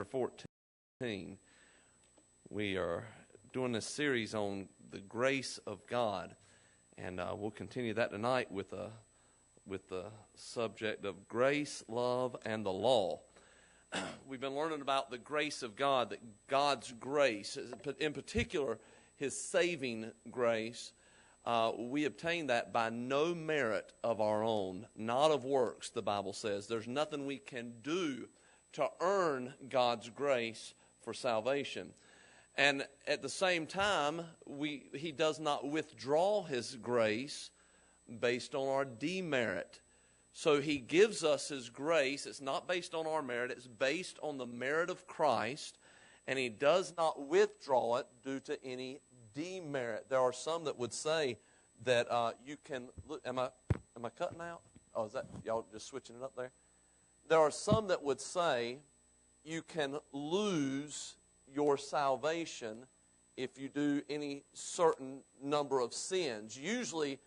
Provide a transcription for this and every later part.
14. We are doing this series on the grace of God, and we'll continue that tonight with the subject of grace, love, and the law. We've been learning about the grace of God, that God's grace, in particular His saving grace, we obtain that by no merit of our own, not of works, the Bible says. There's nothing we can do to earn God's grace for salvation. And at the same time, He does not withdraw His grace based on our demerit. So He gives us His grace. It's not based on our merit. It's based on the merit of Christ. And He does not withdraw it due to any demerit. There are some that would say that you can... Am I cutting out? Oh, is that... Y'all just switching it up there? There are some that would say you can lose your salvation if you do any certain number of sins. Usually,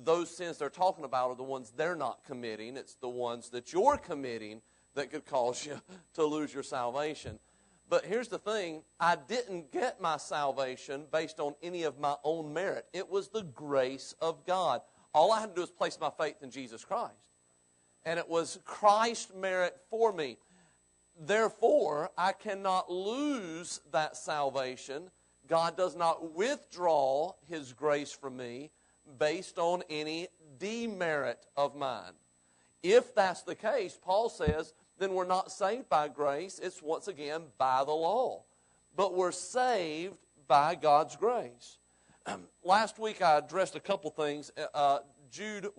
those sins they're talking about are the ones they're not committing. It's the ones that you're committing that could cause you to lose your salvation. But here's the thing. I didn't get my salvation based on any of my own merit. It was the grace of God. All I had to do was place my faith in Jesus Christ. And it was Christ's merit for me. Therefore, I cannot lose that salvation. God does not withdraw His grace from me based on any demerit of mine. If that's the case, Paul says, then we're not saved by grace. It's once again by the law. But we're saved by God's grace. Last week I addressed a couple things. Jude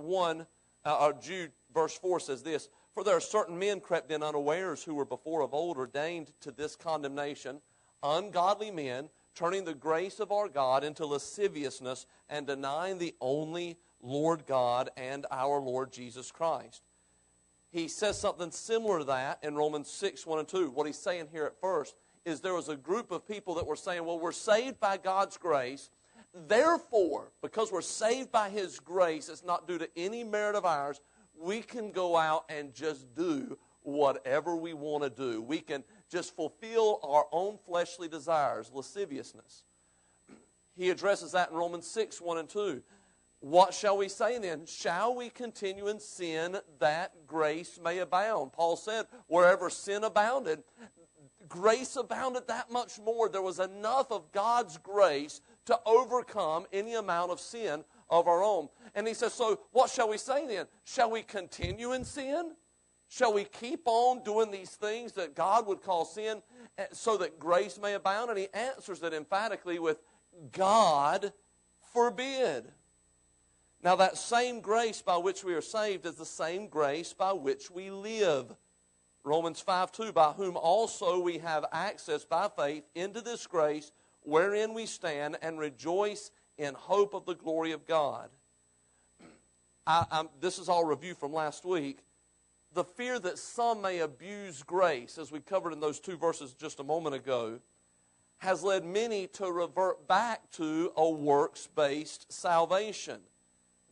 verse 4 says this, "For there are certain men crept in unawares who were before of old ordained to this condemnation, ungodly men, turning the grace of our God into lasciviousness and denying the only Lord God and our Lord Jesus Christ." He says something similar to that in Romans 6, 1 and 2. What he's saying here at first is there was a group of people that were saying, well, we're saved by God's grace. Therefore, because we're saved by His grace, it's not due to any merit of ours, we can go out and just do whatever we want to do. We can just fulfill our own fleshly desires, lasciviousness. He addresses that in Romans 6, 1 and 2. What shall we say then? Shall we continue in sin that grace may abound? Paul said, wherever sin abounded, grace abounded that much more. There was enough of God's grace to overcome any amount of sin of our own. And he says, so what shall we say then? Shall we continue in sin? Shall we keep on doing these things that God would call sin so that grace may abound? And he answers it emphatically with, God forbid. Now that same grace by which we are saved is the same grace by which we live. Romans 5:2, by whom also we have access by faith into this grace wherein we stand and rejoice in hope of the glory of God. This is all review from last week. The fear that some may abuse grace, as we covered in those two verses just a moment ago, has led many to revert back to a works-based salvation.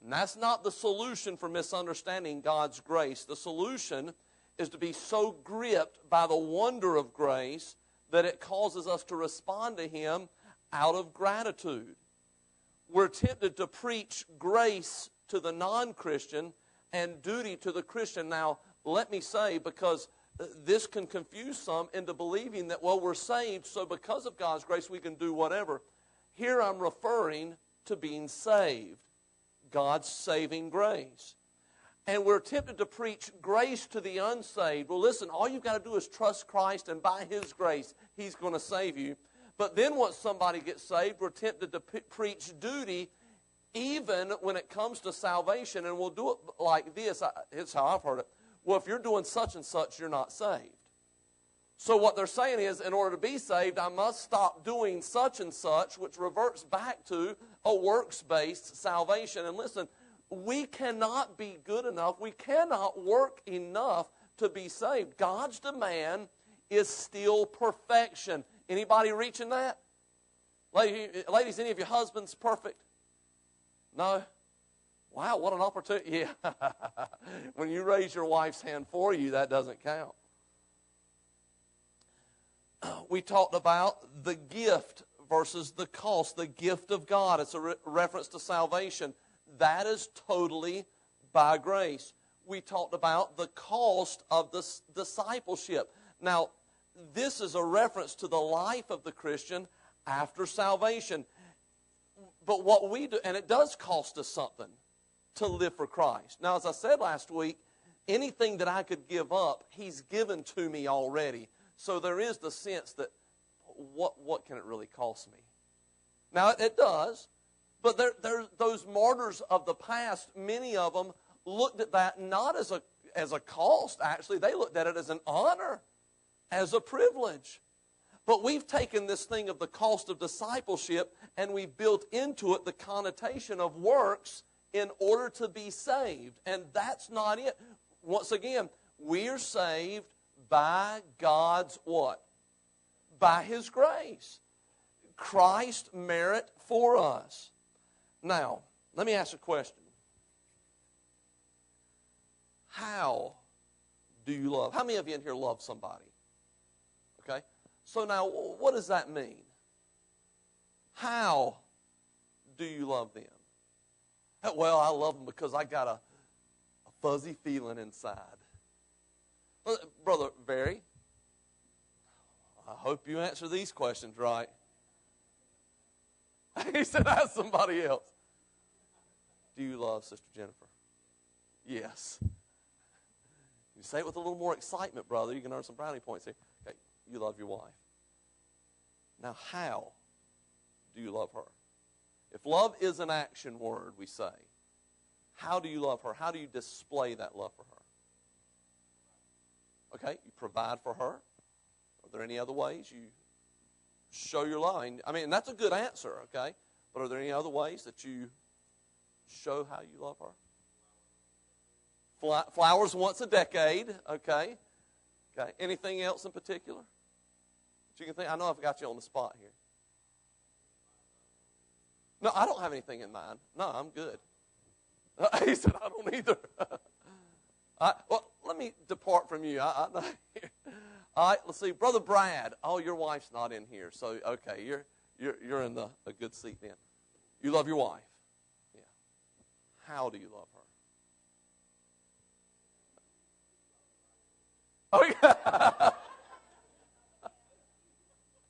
And that's not the solution for misunderstanding God's grace. The solution is to be so gripped by the wonder of grace that it causes us to respond to Him out of gratitude. We're tempted to preach grace to the non-Christian and duty to the Christian. Now, let me say, because this can confuse some into believing that, well, we're saved, so because of God's grace we can do whatever. Here I'm referring to being saved, God's saving grace. And we're tempted to preach grace to the unsaved. Well, listen, all you've got to do is trust Christ, and by His grace, He's going to save you. But then once somebody gets saved, we're tempted to preach duty even when it comes to salvation. And we'll do it like this. It's how I've heard it. Well, if you're doing such and such, you're not saved. So what they're saying is, in order to be saved, I must stop doing such and such, which reverts back to a works-based salvation. And listen, we cannot be good enough. We cannot work enough to be saved. God's demand is still perfection. Anybody reaching that? Ladies, any of your husbands perfect? No? Wow, what an opportunity. Yeah. When you raise your wife's hand for you, that doesn't count. We talked about the gift versus the cost, the gift of God. It's a reference to salvation. That is totally by grace. We talked about the cost of the discipleship. Now, this is a reference to the life of the Christian after salvation. But what we do, and it does cost us something to live for Christ. Now, as I said last week, anything that I could give up, He's given to me already. So there is the sense that, what can it really cost me? Now, it does. But there, those martyrs of the past, many of them looked at that not as a cost, actually. They looked at it as an honor, as a privilege. But we've taken this thing of the cost of discipleship and we've built into it the connotation of works in order to be saved. And that's not it. Once again, we're saved by God's what? By His grace. Christ's merit for us. Now, let me ask a question. How do you love? How many of you in here love somebody? Okay? So now, what does that mean? How do you love them? Well, I love them because I got a fuzzy feeling inside. Well, Brother Barry, I hope you answer these questions right. He said, ask somebody else. Do you love Sister Jennifer? Yes. You say it with a little more excitement, brother. You can earn some brownie points here. Okay, you love your wife. Now, how do you love her? If love is an action word, we say, how do you love her? How do you display that love for her? Okay, you provide for her. Are there any other ways you show your love? I mean, that's a good answer, okay? But are there any other ways that you show how you love her? Flowers once a decade, okay? Okay. Anything else in particular that you can think? I know I've got you on the spot here. No, I don't have anything in mind. No, I'm good. He said, I don't either. Well, let me depart from you. All right, let's see. Brother Brad. Oh, your wife's not in here. So, okay, you're in a good seat then. You love your wife. Yeah. How do you love her? Oh,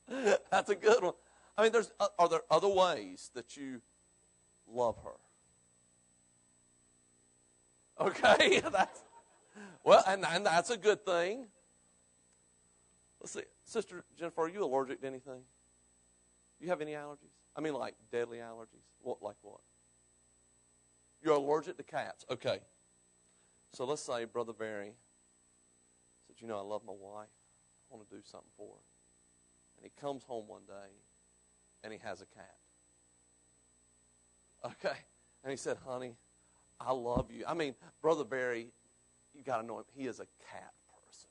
yeah. That's a good one. I mean, are there other ways that you love her? Okay, and that's a good thing. Let's see, Sister Jennifer, are you allergic to anything? Do you have any allergies? I mean, like deadly allergies. What? You're allergic to cats. Okay. So let's say Brother Barry said, I love my wife. I want to do something for her. And he comes home one day, and he has a cat. Okay. And he said, honey, I love you. I mean, Brother Barry, you got to know him. He is a cat person.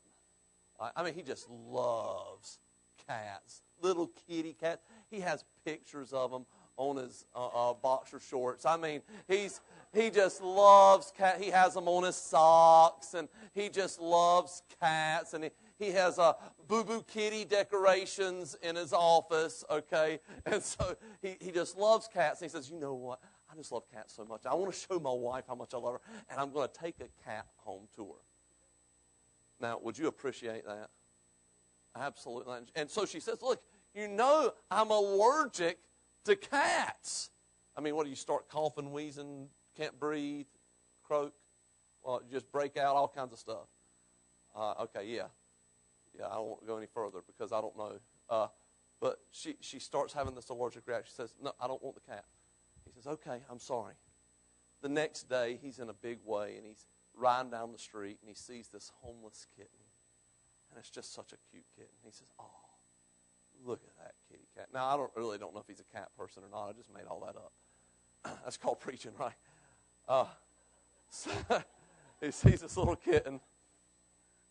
I mean, he just loves cats, little kitty cats. He has pictures of them on his boxer shorts. I mean, he just loves cats. He has them on his socks, and he just loves cats. And he has boo-boo kitty decorations in his office, okay? And so he just loves cats. And he says, you know what? I just love cats so much. I want to show my wife how much I love her, and I'm going to take a cat home to her. Now, would you appreciate that? Absolutely. And so she says, look, I'm allergic to cats. I mean, what do you start coughing, wheezing, can't breathe, croak? Well, you just break out, all kinds of stuff. Okay, yeah. Yeah, I won't go any further because I don't know. But she starts having this allergic reaction. She says, no, I don't want the cat. He says, okay, I'm sorry. The next day, he's in a big way, and he's riding down the street, and he sees this homeless kitten. And it's just such a cute kitten. He says, oh, look at that kitty cat. Now, I really don't know if he's a cat person or not. I just made all that up. That's called preaching, right? So he sees this little kitten,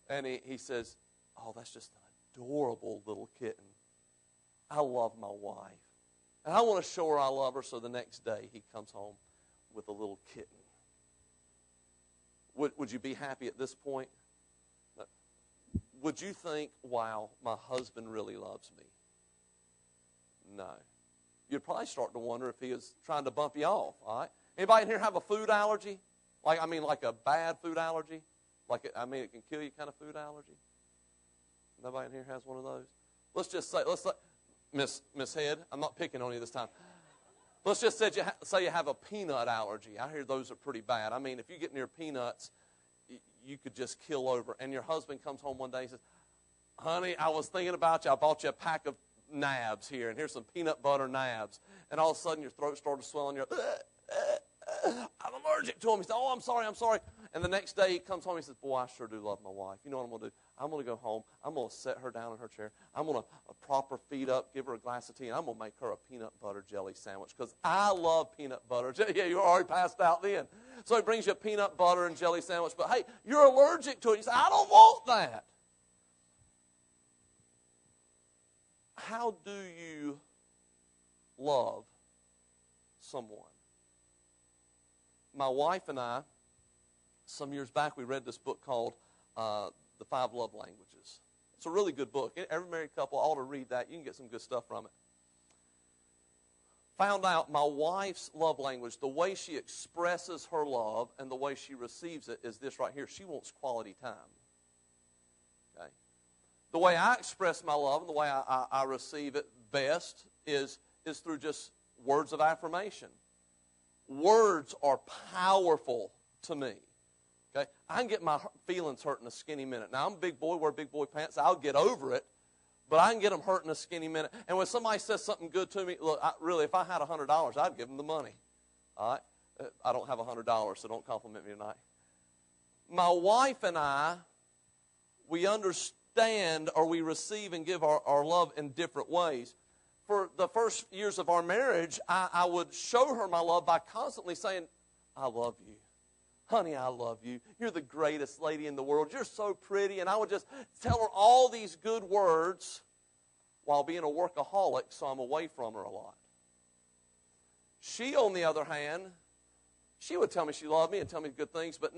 and he says, oh, that's just an adorable little kitten. I love my wife. And I want to show her I love her, so the next day he comes home with a little kitten. Would you be happy at this point? would you think, wow, my husband really loves me? No. You'd probably start to wonder if he is trying to bump you off, all right? Anybody in here have a food allergy? Like a bad food allergy? It can kill you kind of food allergy? Nobody in here has one of those? Let's just say, Miss Head, I'm not picking on you this time. Let's just say you have a peanut allergy. I hear those are pretty bad. I mean, if you get near peanuts, you could just kill over. And your husband comes home one day and says, honey, I was thinking about you. I bought you a pack of nabs here, and here's some peanut butter nabs. And all of a sudden, your throat started swelling. You're I'm allergic to them. He said, oh, I'm sorry. And the next day, he comes home and he says, boy, I sure do love my wife. You know what I'm going to do? I'm going to go home. I'm going to set her down in her chair. I'm going to prop her feet up, give her a glass of tea, and I'm going to make her a peanut butter jelly sandwich because I love peanut butter. Yeah, you were already passed out then. So he brings you a peanut butter and jelly sandwich. But, hey, you're allergic to it. You say, I don't want that. How do you love someone? My wife and I, some years back, we read this book called The 5 Love Languages. It's a really good book. Every married couple ought to read that. You can get some good stuff from it. Found out my wife's love language, the way she expresses her love and the way she receives it is this right here. She wants quality time. Okay? The way I express my love and the way I receive it best is through just words of affirmation. Words are powerful to me. Okay? I can get my feelings hurt in a skinny minute. Now, I'm a big boy, wear big boy pants. I'll get over it, but I can get them hurt in a skinny minute. And when somebody says something good to me, look, really, if I had $100, I'd give them the money. All right? I don't have $100, so don't compliment me tonight. My wife and I, we understand or we receive and give our love in different ways. For the first years of our marriage, I would show her my love by constantly saying, I love you. Honey, I love you. You're the greatest lady in the world. You're so pretty. And I would just tell her all these good words while being a workaholic, so I'm away from her a lot. She, on the other hand, she would tell me she loved me and tell me good things, but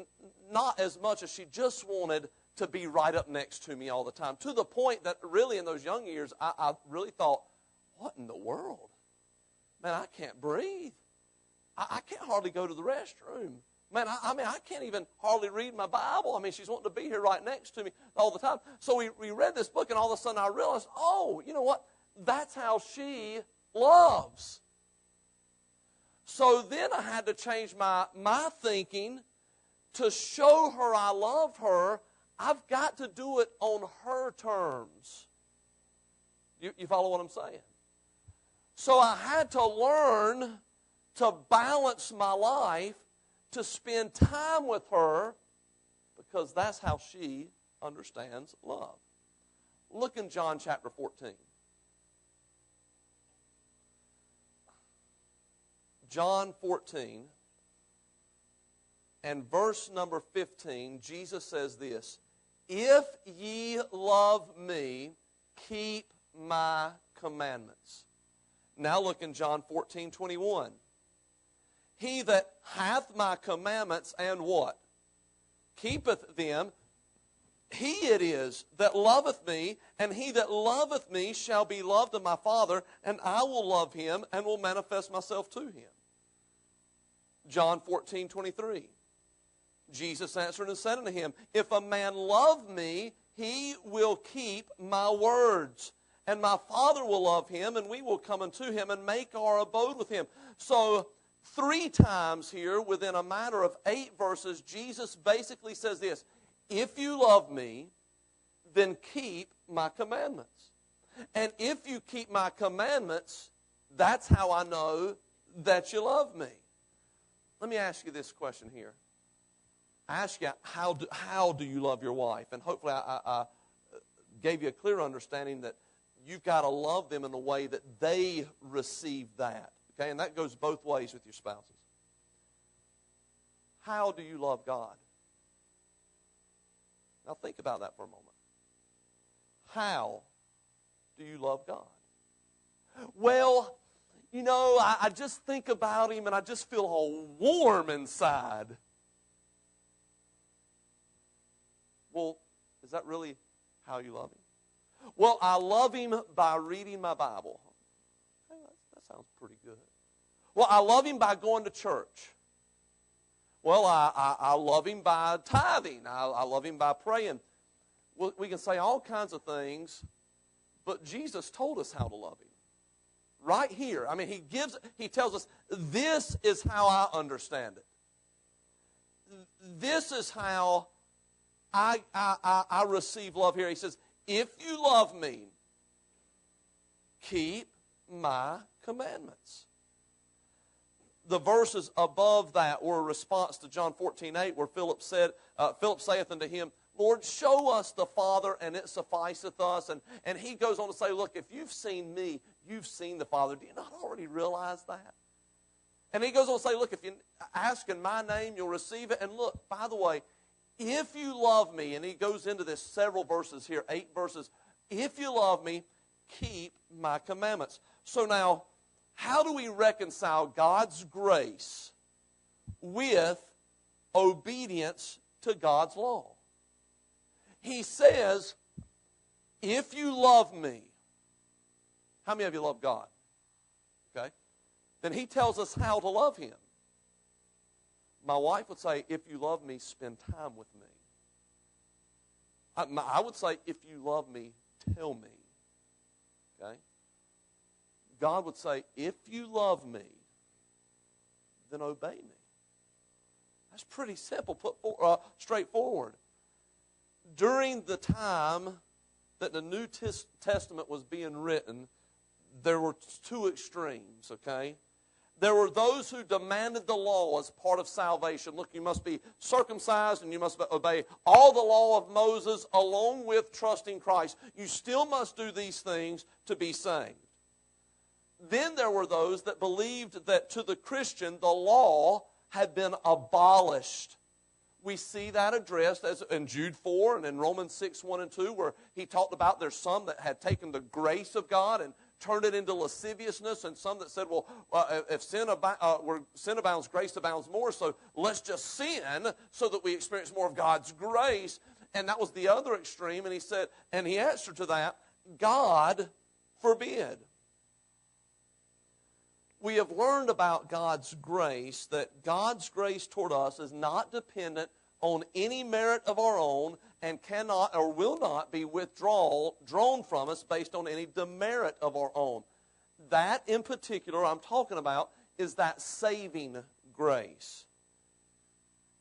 not as much as she just wanted to be right up next to me all the time. To the point that really in those young years, I really thought, what in the world? Man, I can't breathe. I can't hardly go to the restroom. Man, I can't even hardly read my Bible. I mean, she's wanting to be here right next to me all the time. So we read this book, and all of a sudden I realized, oh, you know what? That's how she loves. So then I had to change my thinking to show her I love her. I've got to do it on her terms. You follow what I'm saying? So I had to learn to balance my life, to spend time with her, because that's how she understands love. Look in John chapter 14. John 14 and verse number 15, Jesus says this, if ye love me, keep my commandments. Now look in John 14:21. He that hath my commandments and what? Keepeth them. He it is that loveth me, and he that loveth me shall be loved of my Father, and I will love him and will manifest myself to him. John 14:23. Jesus answered and said unto him, if a man love me, he will keep my words. And my Father will love him, and we will come unto him and make our abode with him. So 3 times here, within a matter of 8 verses, Jesus basically says this, if you love me, then keep my commandments. And if you keep my commandments, that's how I know that you love me. Let me ask you this question here. I ask you, how do you love your wife? And hopefully I gave you a clear understanding that you've got to love them in a way that they receive that. Okay, and that goes both ways with your spouses. How do you love God? Now think about that for a moment. How do you love God? Well, you know, I just think about him and I just feel all warm inside. Well, is that really How you love Him? Well, I love Him by reading my Bible. Hey, that sounds pretty good. Well, I love Him by going to church. Well, I love Him by tithing. I love Him by praying. Well, we can say all kinds of things, but Jesus told us how to love Him. Right here. I mean, He tells us, this is how I understand it. This is how I receive love here. He says, if you love me, keep my commandments. The verses above that were a response to John 14:8, where Philip saith unto him, Lord, show us the Father, and it sufficeth us. And he goes on to say, look, if you've seen me, you've seen the Father. Do you not already realize that? And he goes on to say, look, if you ask in my name, you'll receive it. And look, by the way, if you love me, and he goes into this several verses here, 8 verses, if you love me, keep my commandments. So now, how do we reconcile God's grace with obedience to God's law? He says, if you love me, how many of you love God? Okay. Then he tells us how to love Him. My wife would say, if you love me, spend time with me. I would say, if you love me, tell me. Okay? God would say, if you love me, then obey me. That's pretty simple, straightforward. During the time that the New Testament was being written, there were two extremes, okay? There were those who demanded the law as part of salvation. Look, you must be circumcised and you must obey all the law of Moses along with trusting Christ. You still must do these things to be saved. Then there were those that believed that to the Christian, the law had been abolished. We see that addressed as in Jude 4 and in Romans 6, 1 and 2, where he talked about there's some that had taken the grace of God and turned it into lasciviousness, and some that said, well, if sin abounds, grace abounds more, so let's just sin so that we experience more of God's grace. And that was the other extreme, and he said, and he answered to that, God forbid. We have learned about God's grace, that God's grace toward us is not dependent on any merit of our own and cannot or will not be drawn from us based on any demerit of our own. That in particular I'm talking about is that saving grace.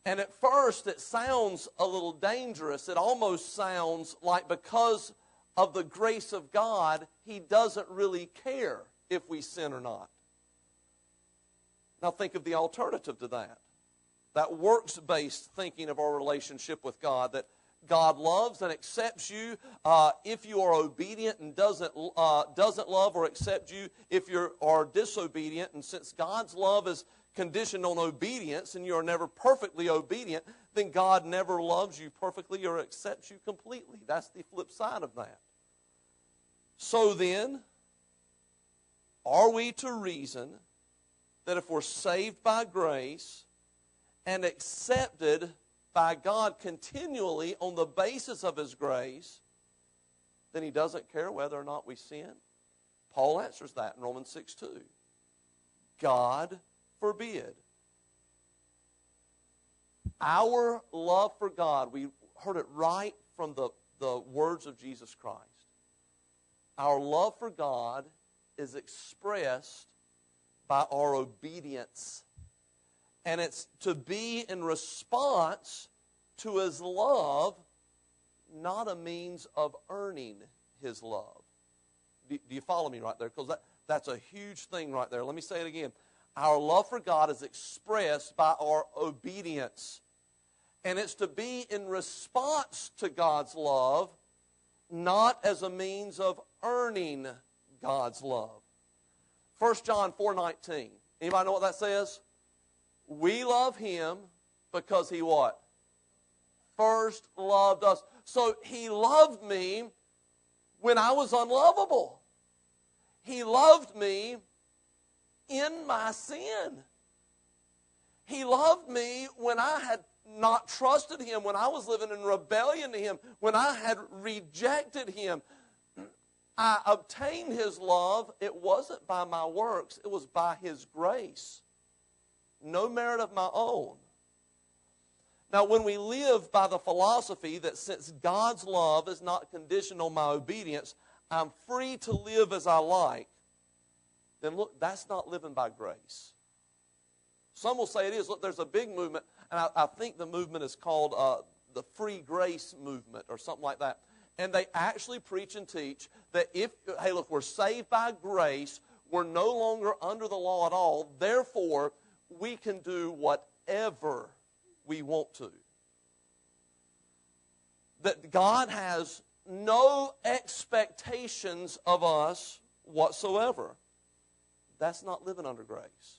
And at first it sounds a little dangerous. It almost sounds like because of the grace of God, He doesn't really care if we sin or not. Now think of the alternative to that. That works-based thinking of our relationship with God, that God loves and accepts you if you are obedient, and doesn't love or accept you if you are disobedient. And since God's love is conditioned on obedience and you are never perfectly obedient, then God never loves you perfectly or accepts you completely. That's the flip side of that. So then, are we to reason that if we're saved by grace and accepted by God continually on the basis of His grace, then He doesn't care whether or not we sin? Paul answers that in Romans 6:2. God forbid. Our love for God, we heard it right from the words of Jesus Christ. Our love for God is expressed by our obedience. And it's to be in response to His love, not a means of earning His love. Do you follow me right there? Because that's a huge thing right there. Let me say it again. Our love for God is expressed by our obedience. And it's to be in response to God's love, not as a means of earning God's love. 1 John 4:19. Anybody know what that says? We love Him because He what? First loved us. So He loved me when I was unlovable. He loved me in my sin. He loved me when I had not trusted Him, when I was living in rebellion to Him, when I had rejected Him, I obtained His love. It wasn't by my works. It was by His grace. No merit of my own. Now, when we live by the philosophy that since God's love is not conditioned on my obedience, I'm free to live as I like, then look, that's not living by grace. Some will say it is. Look, there's a big movement, and I think the movement is called the free grace movement or something like that. And they actually preach and teach that hey, look, we're saved by grace. We're no longer under the law at all. Therefore, we can do whatever we want to. That God has no expectations of us whatsoever. That's not living under grace.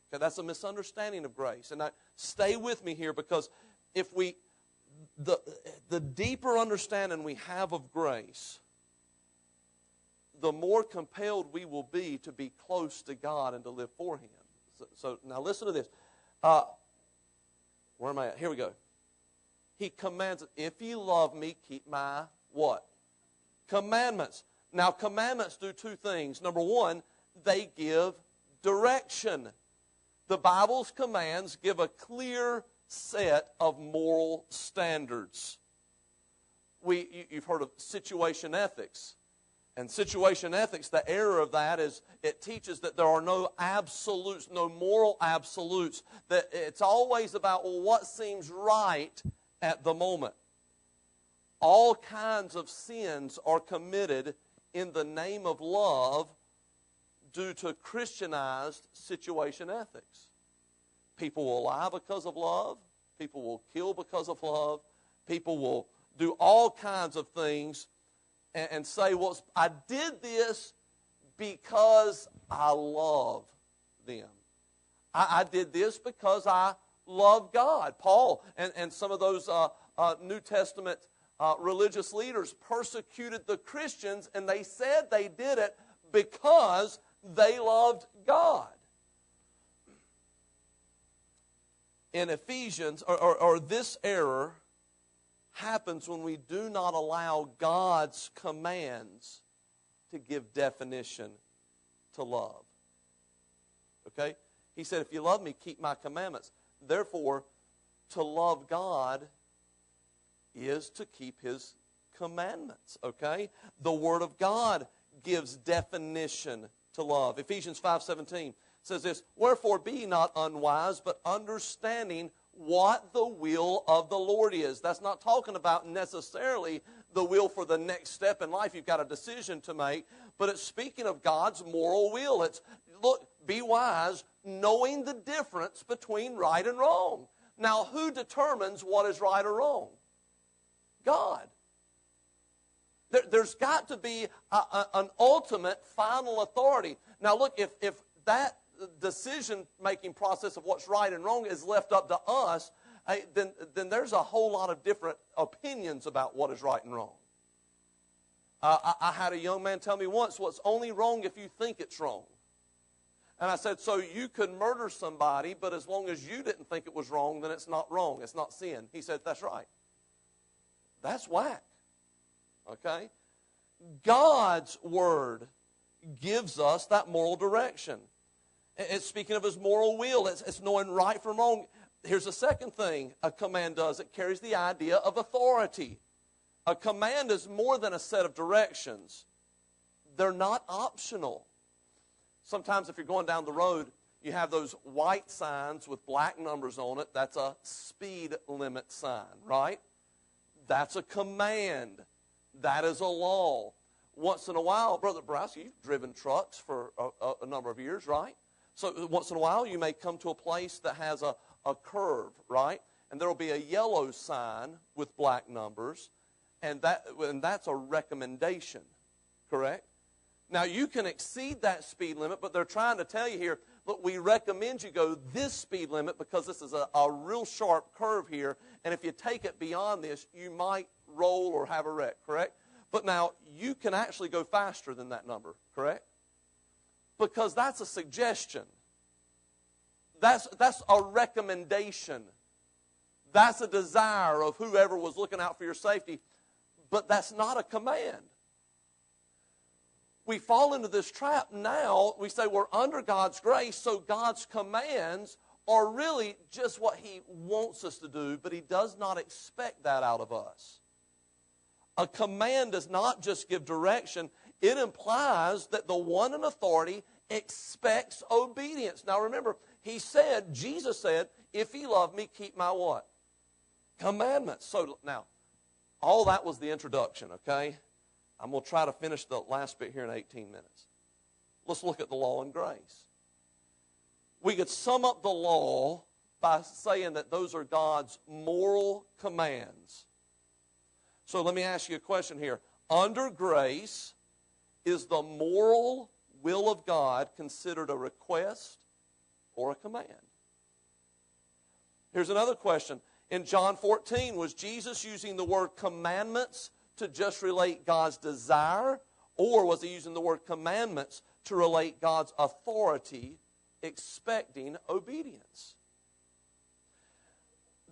Okay, that's a misunderstanding of grace. And now, stay with me here, because if the deeper understanding we have of grace, the more compelled we will be to be close to God and to live for Him. So now listen to this. Where am I at? Here we go. He commands, if you love me, keep my what? Commandments. Now, commandments do two things. Number one, they give direction. The Bible's commands give a clear set of moral standards. You've heard of situation ethics. And situation ethics, the error of that is it teaches that there are no absolutes, no moral absolutes. That it's always about, well, what seems right at the moment. All kinds of sins are committed in the name of love due to Christianized situation ethics. People will lie because of love. People will kill because of love. People will do all kinds of things and say, well, I did this because I love them. I did this because I love God. Paul and some of those New Testament religious leaders persecuted the Christians, and they said they did it because they loved God. In Ephesians, or this error happens when we do not allow God's commands to give definition to love. Okay? He said, if you love me, keep my commandments. Therefore, to love God is to keep His commandments. Okay? The Word of God gives definition to love. Ephesians 5:17 says this, wherefore be ye not unwise, but understanding what the will of the Lord is. That's not talking about necessarily the will for the next step in life. You've got a decision to make, but it's speaking of God's moral will. It's, look, be wise, knowing the difference between right and wrong. Now, who determines what is right or wrong? God. There's got to be an ultimate final authority. Now, look, if that decision-making process of what's right and wrong is left up to us, then there's a whole lot of different opinions about what is right and wrong. I had a young man tell me once, well, it's only wrong if you think it's wrong. And I said, so you could murder somebody, but as long as you didn't think it was wrong, then it's not wrong. It's not sin. He said, that's right. That's whack. Okay? God's Word gives us that moral direction. It's speaking of His moral will. It's knowing right from wrong. Here's the second thing a command does. It carries the idea of authority. A command is more than a set of directions. They're not optional. Sometimes if you're going down the road, you have those white signs with black numbers on it. That's a speed limit sign, right? That's a command. That is a law. Once in a while, Brother Bryce, you've driven trucks for a number of years, right? So once in a while, you may come to a place that has a curve, right? And there will be a yellow sign with black numbers, and that's a recommendation, correct? Now, you can exceed that speed limit, but they're trying to tell you here, look, we recommend you go this speed limit because this is a real sharp curve here, and if you take it beyond this, you might roll or have a wreck, correct? But now, you can actually go faster than that number, correct? Because that's a suggestion. That's a recommendation. That's a desire of whoever was looking out for your safety, but that's not a command. We fall into this trap now. We say we're under God's grace, so God's commands are really just what He wants us to do, but He does not expect that out of us. A command does not just give direction. It implies that the one in authority expects obedience. Now remember, Jesus said, if ye love me, keep my what? Commandments. So now, all that was the introduction, okay? I'm going to try to finish the last bit here in 18 minutes. Let's look at the law and grace. We could sum up the law by saying that those are God's moral commands. So let me ask you a question here. Under grace, is the moral will of God considered a request or a command? Here's another question. In John 14, was Jesus using the word commandments to just relate God's desire, or was He using the word commandments to relate God's authority, expecting obedience?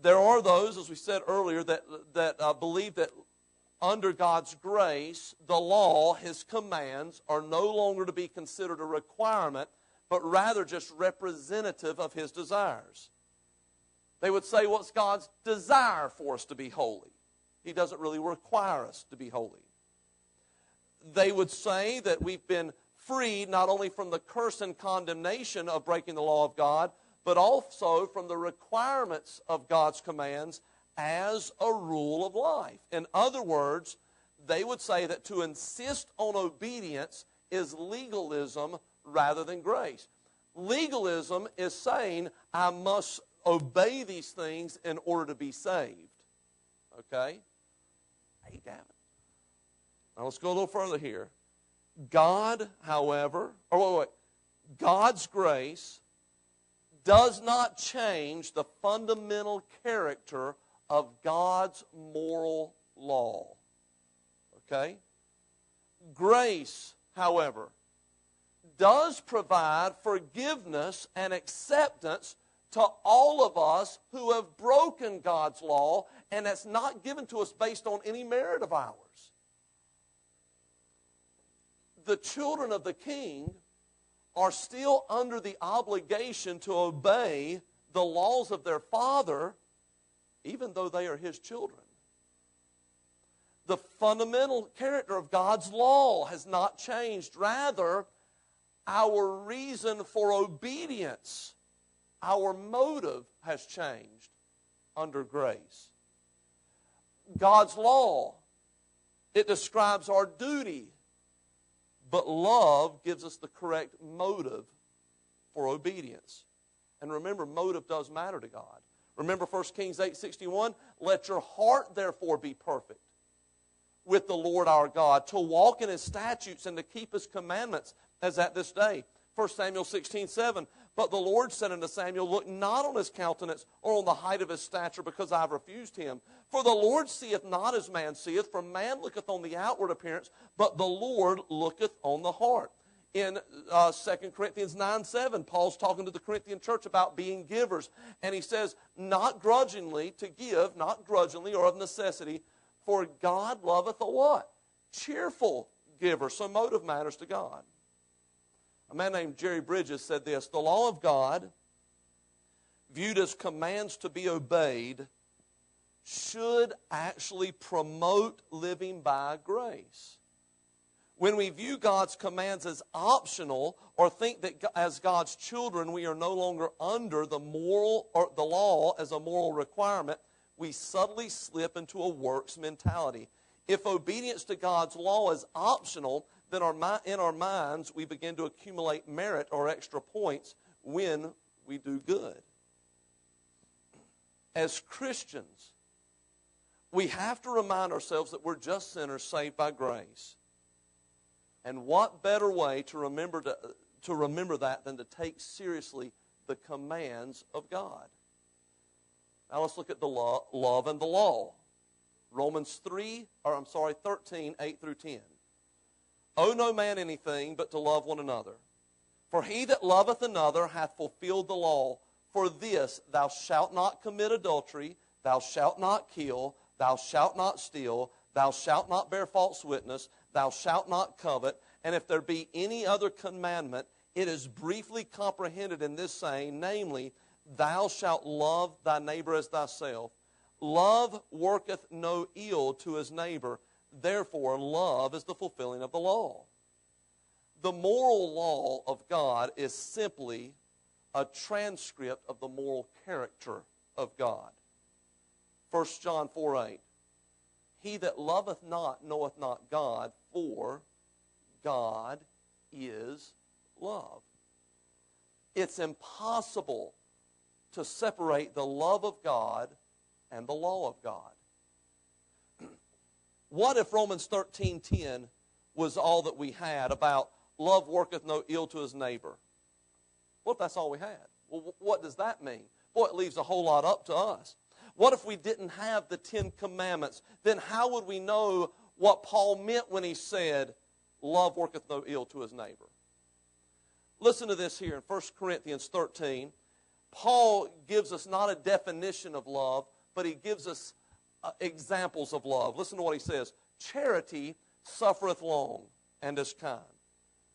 There are those, as we said earlier, that believe that under God's grace, the law, His commands, are no longer to be considered a requirement, but rather just representative of His desires. They would say, what's God's desire for us to be holy? He doesn't really require us to be holy. They would say that we've been freed not only from the curse and condemnation of breaking the law of God, but also from the requirements of God's commands as a rule of life. In other words, they would say that to insist on obedience is legalism rather than grace. Legalism is saying, I must obey these things in order to be saved. Okay? Hey, Gavin. Now let's go a little further here. God, however, God's grace does not change the fundamental character of God's moral law. Okay? Grace, however, does provide forgiveness and acceptance to all of us who have broken God's law, and that's not given to us based on any merit of ours. The children of the King are still under the obligation to obey the laws of their Father, even though they are His children. The fundamental character of God's law has not changed. Rather, our reason for obedience, our motive has changed under grace. God's law, it describes our duty, but love gives us the correct motive for obedience. And remember, motive does matter to God. Remember 1 Kings 8:61, let your heart therefore be perfect with the Lord our God, to walk in His statutes and to keep His commandments as at this day. 1 Samuel 16:7, but the Lord said unto Samuel, look not on his countenance or on the height of his stature, because I have refused him. For the Lord seeth not as man seeth, for man looketh on the outward appearance, but the Lord looketh on the heart. In 2 Corinthians 9:7, Paul's talking to the Corinthian church about being givers. And he says, not grudgingly to give, not grudgingly or of necessity, for God loveth a what? Cheerful giver. So motive matters to God. A man named Jerry Bridges said this, the law of God, viewed as commands to be obeyed, should actually promote living by grace. When we view God's commands as optional, or think that as God's children we are no longer under the moral or the law as a moral requirement, we subtly slip into a works mentality. If obedience to God's law is optional, then in our minds we begin to accumulate merit or extra points when we do good. As Christians, we have to remind ourselves that we're just sinners saved by grace. And what better way to remember that than to take seriously the commands of God? Now let's look at the love and the law. Romans 13, 8 through 10. Owe no man anything but to love one another. For he that loveth another hath fulfilled the law. For this, thou shalt not commit adultery, thou shalt not kill, thou shalt not steal, thou shalt not bear false witness, thou shalt not covet. And if there be any other commandment, it is briefly comprehended in this saying, namely, thou shalt love thy neighbor as thyself. Love worketh no ill to his neighbor. Therefore, love is the fulfilling of the law. The moral law of God is simply a transcript of the moral character of God. 1 John 4:8. He that loveth not knoweth not God, for God is love. It's impossible to separate the love of God and the law of God. What if Romans 13:10 was all that we had about love worketh no ill to his neighbor? What if that's all we had? Well, what does that mean? Boy, it leaves a whole lot up to us. What if we didn't have the 10 Commandments? Then how would we know what Paul meant when he said, love worketh no ill to his neighbor? Listen to this here in 1 Corinthians 13. Paul gives us not a definition of love, but he gives us examples of love. Listen to what he says. Charity suffereth long and is kind.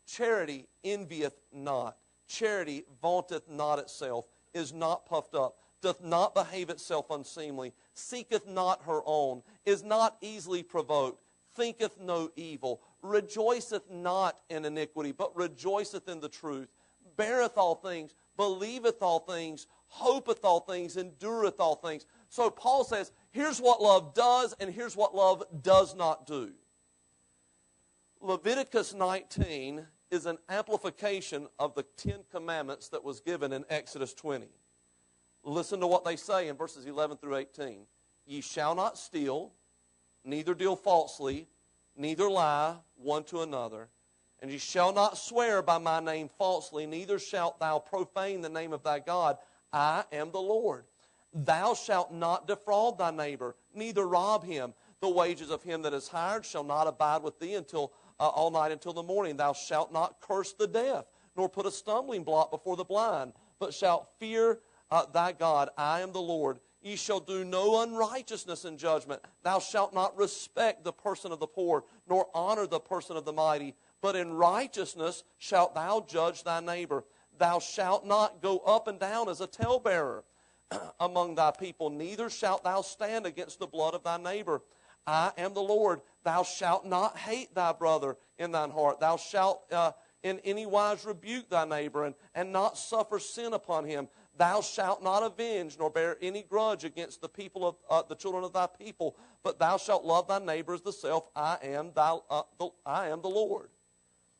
Charity envieth not. Charity vaunteth not itself, is not puffed up, doth not behave itself unseemly, seeketh not her own, is not easily provoked, thinketh no evil, rejoiceth not in iniquity, but rejoiceth in the truth, beareth all things, believeth all things, hopeth all things, endureth all things. So Paul says, here's what love does, and here's what love does not do. Leviticus 19 is an amplification of the 10 Commandments that was given in Exodus 20. Listen to what they say in verses 11 through 18. Ye shall not steal, neither deal falsely, neither lie one to another. And ye shall not swear by my name falsely, neither shalt thou profane the name of thy God. I am the Lord. Thou shalt not defraud thy neighbor, neither rob him. The wages of him that is hired shall not abide with thee until all night until the morning. Thou shalt not curse the deaf, nor put a stumbling block before the blind, but shalt fear thy God. I am the Lord. Ye shall do no unrighteousness in judgment. Thou shalt not respect the person of the poor, nor honor the person of the mighty. But in righteousness shalt thou judge thy neighbor. Thou shalt not go up and down as a talebearer among thy people, neither shalt thou stand against the blood of thy neighbor. I am the Lord. Thou shalt not hate thy brother in thine heart. Thou shalt in any wise rebuke thy neighbor, and not suffer sin upon him. Thou shalt not avenge, nor bear any grudge against the people of the children of thy people, but thou shalt love thy neighbor as thyself. I am the Lord.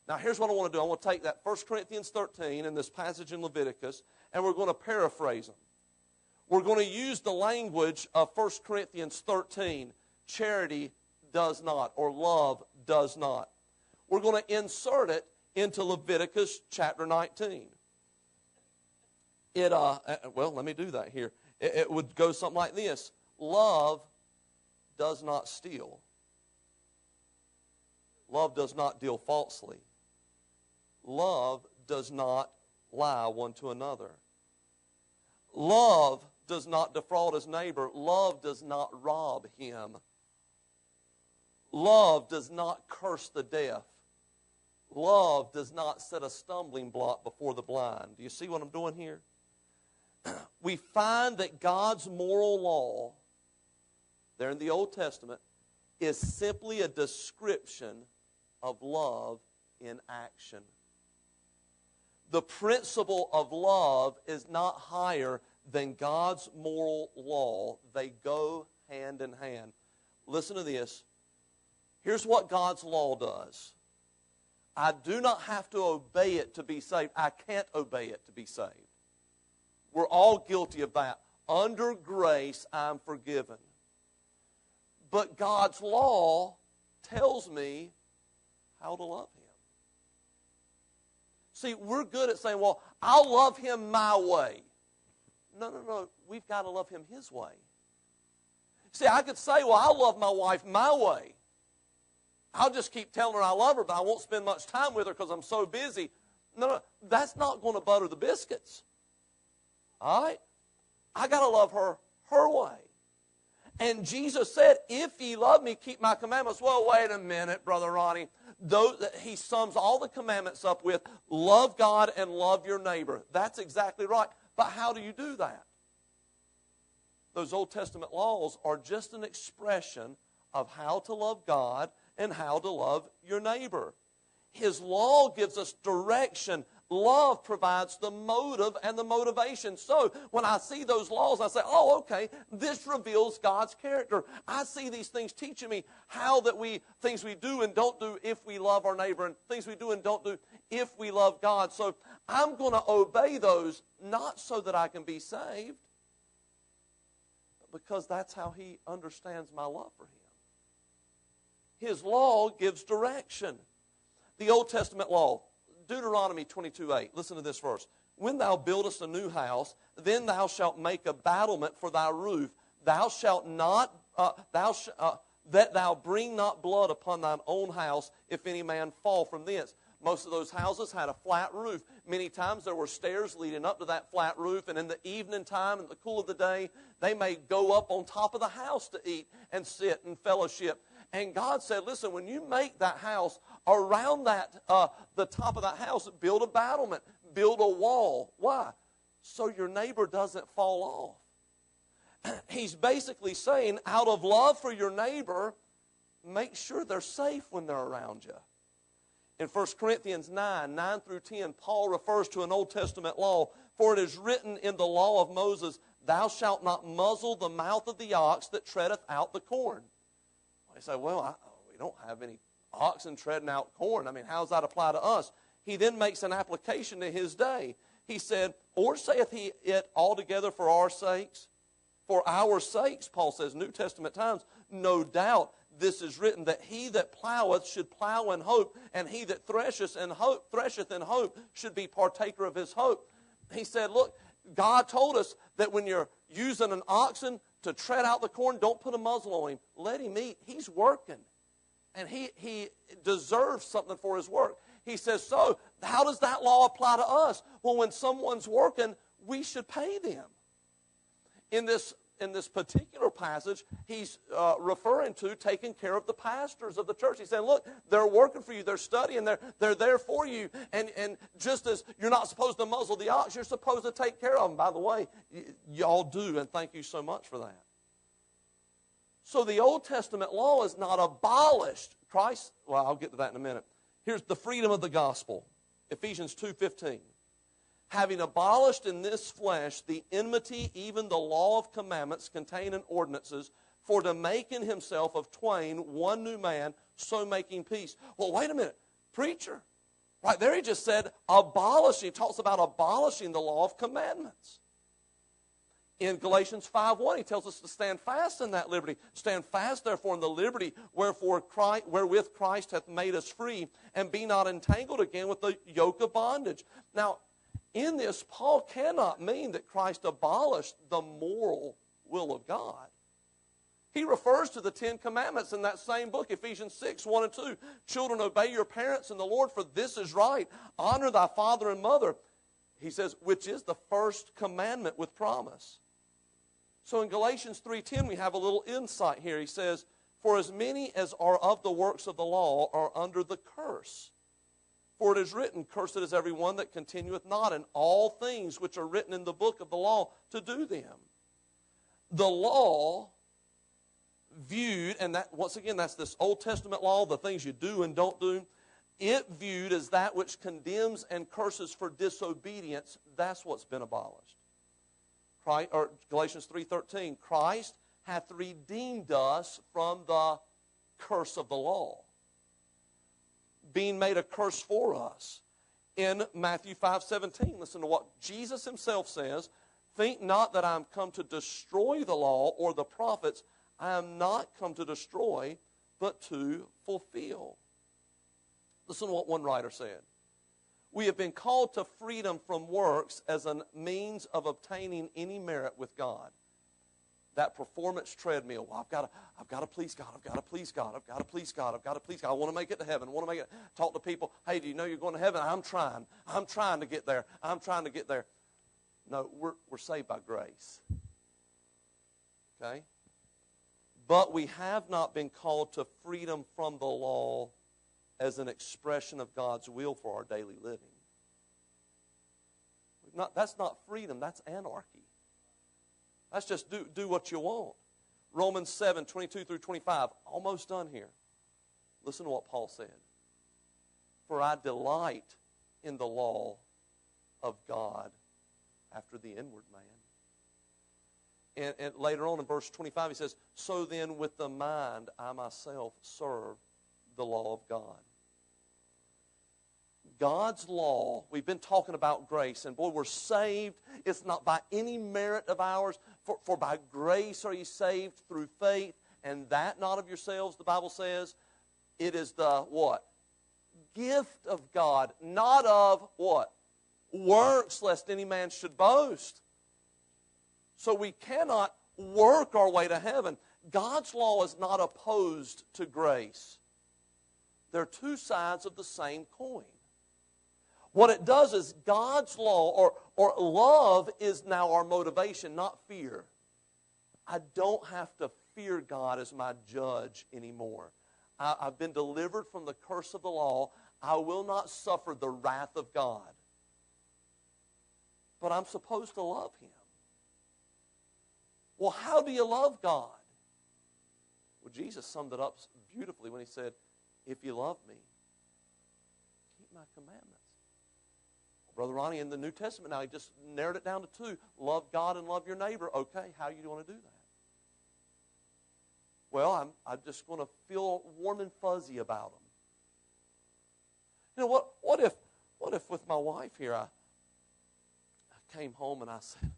Now here's what I want to do. I want to take that 1 Corinthians 13 and this passage in Leviticus, and we're going to paraphrase them. We're going to use the language of 1 Corinthians 13. Charity does not, or love does not. We're going to insert it into Leviticus chapter 19. Well, let me do that here. It would go something like this. Love does not steal. Love does not deal falsely. Love does not lie one to another. Love does not defraud his neighbor. Love does not rob him. Love does not curse the deaf. Love does not set a stumbling block before the blind. Do you see what I'm doing here? We find that God's moral law, there in the Old Testament, is simply a description of love in action. The principle of love is not higher than God's moral law. They go hand in hand. Listen to this. Here's what God's law does. I do not have to obey it to be saved. I can't obey it to be saved. We're all guilty of that. Under grace, I'm forgiven. But God's law tells me how to love Him. See, we're good at saying, well, I'll love Him my way. No. We've got to love Him His way. See, I could say, well, I'll love my wife my way. I'll just keep telling her I love her, but I won't spend much time with her because I'm so busy. No, that's not going to butter the biscuits. All right? I got to love her her way. And Jesus said, if ye love me, keep my commandments. Well, wait a minute, Brother Ronnie. He sums all the commandments up with love God and love your neighbor. That's exactly right. But how do you do that? Those Old Testament laws are just an expression of how to love God and how to love your neighbor. His law gives us direction. Love provides the motive and the motivation. So when I see those laws, I say, oh, okay, this reveals God's character. I see these things teaching me things we do and don't do if we love our neighbor, and things we do and don't do if we love God. So I'm going to obey those, not so that I can be saved, but because that's how He understands my love for Him. His law gives direction. The Old Testament law, Deuteronomy 22:8. Listen to this verse. When thou buildest a new house, then thou shalt make a battlement for thy roof. Thou shalt not, that thou bring not blood upon thine own house, if any man fall from thence. Most of those houses had a flat roof. Many times there were stairs leading up to that flat roof, and in the evening time, in the cool of the day, they may go up on top of the house to eat and sit and fellowship. And God said, listen, when you make that house, around the top of that house, build a battlement, build a wall. Why? So your neighbor doesn't fall off. He's basically saying, out of love for your neighbor, make sure they're safe when they're around you. In 1 Corinthians 9 through 10, Paul refers to an Old Testament law. For it is written in the law of Moses, thou shalt not muzzle the mouth of the ox that treadeth out the corn. I say, well, we don't have any oxen treading out corn. I mean, how does that apply to us? He then makes an application to his day. He said, or saith he it altogether for our sakes? For our sakes, Paul says, New Testament times, no doubt this is written, that he that ploweth should plow in hope, and he that thresheth in hope should be partaker of his hope. He said, look, God told us that when you're using an oxen to tread out the corn, don't put a muzzle on him. Let him eat. He's working. And he deserves something for his work. He says, so how does that law apply to us? Well, when someone's working, we should pay them. In this particular passage, he's referring to taking care of the pastors of the church. He's saying, look, they're working for you. They're studying. They're there for you. And just as you're not supposed to muzzle the ox, you're supposed to take care of them. By the way, y'all do, and thank you so much for that. So the Old Testament law is not abolished. I'll get to that in a minute. Here's the freedom of the gospel. Ephesians 2:15. Having abolished in this flesh the enmity, even the law of commandments contained in ordinances, for to make in himself of twain one new man, so making peace. Well, wait a minute. Preacher, right there he just said abolishing. He talks about abolishing the law of commandments. In Galatians 5:1, he tells us to stand fast in that liberty. Stand fast, therefore, in the liberty wherewith Christ hath made us free, and be not entangled again with the yoke of bondage. Now, in this, Paul cannot mean that Christ abolished the moral will of God. He refers to the 10 Commandments in that same book, Ephesians 6:1 and 2. Children, obey your parents in the Lord, for this is right. Honor thy father and mother. He says, which is the first commandment with promise. So in Galatians 3:10, we have a little insight here. He says, for as many as are of the works of the law are under the curse. For it is written, cursed is every one that continueth not in all things which are written in the book of the law to do them. The law viewed, and that once again, that's this Old Testament law, the things you do and don't do. It viewed as that which condemns and curses for disobedience, that's what's been abolished. Galatians 3:13, Christ hath redeemed us from the curse of the law, being made a curse for us. In Matthew 5:17, listen to what Jesus himself says, think not that I am come to destroy the law or the prophets. I am not come to destroy, but to fulfill. Listen to what one writer said. We have been called to freedom from works as a means of obtaining any merit with God. That performance treadmill. Well, I've got to please God. I've got to please God. I've got to please God. I've got to please God. I want to make it to heaven. I want to make it. Talk to people. Hey, do you know you're going to heaven? I'm trying. I'm trying to get there. I'm trying to get there. No, we're saved by grace. Okay? But we have not been called to freedom from the law as an expression of God's will for our daily living. That's not freedom, that's anarchy. That's just do what you want. Romans 7, 22 through 25. Almost done here. Listen to what Paul said. For I delight in the law of God after the inward man. And later on in verse 25 he says, so then with the mind I myself serve the law of God. God's law, we've been talking about grace, and boy, we're saved. It's not by any merit of ours, for by grace are you saved through faith, and that not of yourselves, the Bible says. It is the what? Gift of God, not of what? Works, lest any man should boast. So we cannot work our way to heaven. God's law is not opposed to grace. They're two sides of the same coin. What it does is God's law or love is now our motivation, not fear. I don't have to fear God as my judge anymore. I've been delivered from the curse of the law. I will not suffer the wrath of God. But I'm supposed to love Him. Well, how do you love God? Well, Jesus summed it up beautifully when He said, if you love me, keep my commandments. Brother Ronnie, in the New Testament now, he just narrowed it down to two. Love God and love your neighbor. Okay, how do you want to do that? Well, I'm just going to feel warm and fuzzy about them. You know, what if with my wife here, I came home and I said,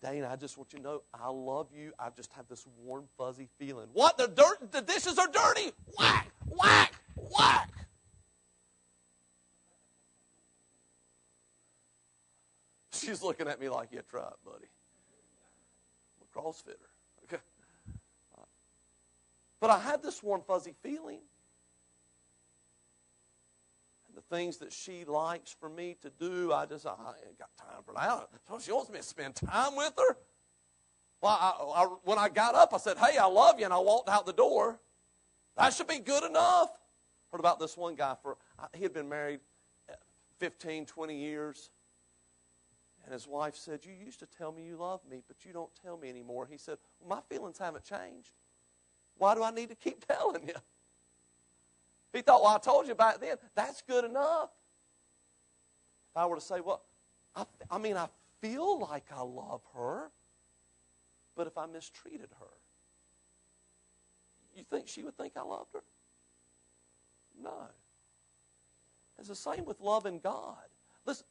Dana, I just want you to know, I love you. I just have this warm, fuzzy feeling. What? The dishes are dirty? Whack, whack, whack. She's looking at me like, yeah, try it, buddy. I'm a CrossFitter. Okay. But I had this warm, fuzzy feeling. And the things that she likes for me to do, I ain't got time for that. So she wants me to spend time with her. Well, when I got up, I said, hey, I love you, and I walked out the door. That should be good enough. Heard about this one guy. He had been married 15, 20 years. And his wife said, you used to tell me you love me, but you don't tell me anymore. He said, well, my feelings haven't changed. Why do I need to keep telling you? He thought, well, I told you back then. That's good enough. If I were to say, well, I feel like I love her, but if I mistreated her, you think she would think I loved her? No. It's the same with loving God. Listen,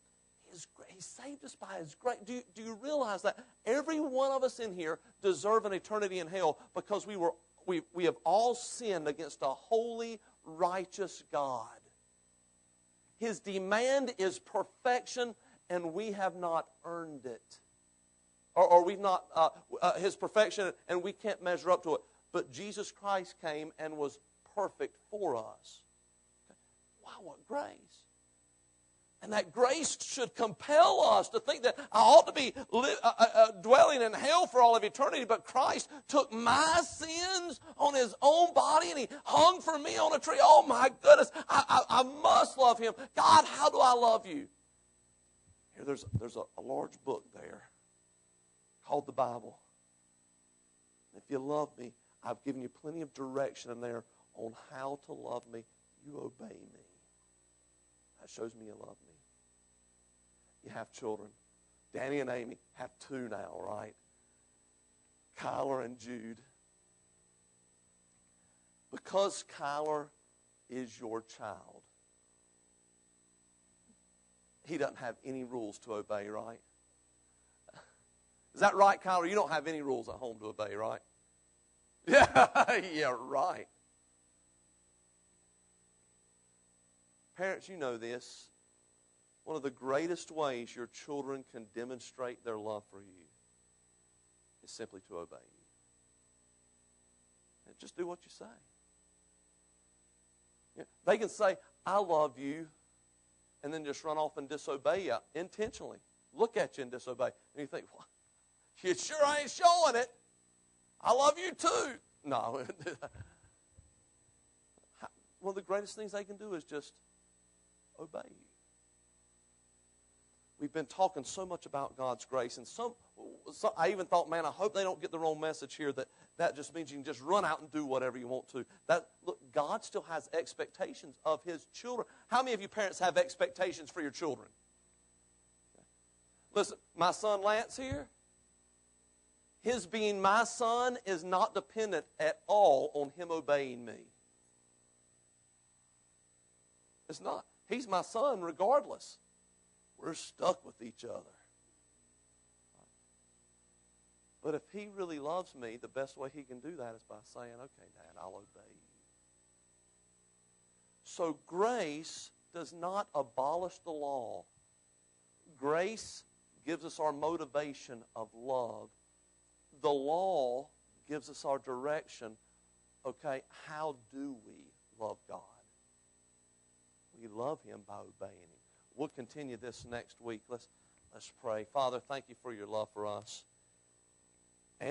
He saved us by His grace. Do you realize that every one of us in here deserve an eternity in hell because we have all sinned against a holy, righteous God. His demand is perfection, and we have not earned it. Or we've not, His perfection, and we can't measure up to it. But Jesus Christ came and was perfect for us. Wow, what grace. And that grace should compel us to think that I ought to be dwelling in hell for all of eternity, but Christ took my sins on His own body and He hung for me on a tree. Oh my goodness, I must love Him. God, how do I love you? Here, there's a large book there called the Bible. If you love me, I've given you plenty of direction in there on how to love me. You obey me. That shows me you love me. You have children. Danny and Amy have two now, right? Kyler and Jude. Because Kyler is your child, he doesn't have any rules to obey, right? Is that right, Kyler? You don't have any rules at home to obey, right? Yeah, right. Parents, you know this. One of the greatest ways your children can demonstrate their love for you is simply to obey you. And just do what you say. Yeah, they can say, I love you, and then just run off and disobey you intentionally. Look at you and disobey. And you think, well, you sure ain't showing it. I love you too. No. One of the greatest things they can do is just obey you. We've been talking so much about God's grace, and I even thought, man, I hope they don't get the wrong message here that just means you can just run out and do whatever you want to. Look, God still has expectations of His children. How many of you parents have expectations for your children? Listen, my son Lance here, his being my son is not dependent at all on him obeying me. It's not. He's my son regardless. We're stuck with each other. But if he really loves me, the best way he can do that is by saying, okay, Dad, I'll obey you. So grace does not abolish the law. Grace gives us our motivation of love. The law gives us our direction. Okay, how do we love God? We love Him by obeying Him. We'll continue this next week. Let's pray. Father, thank you for your love for us.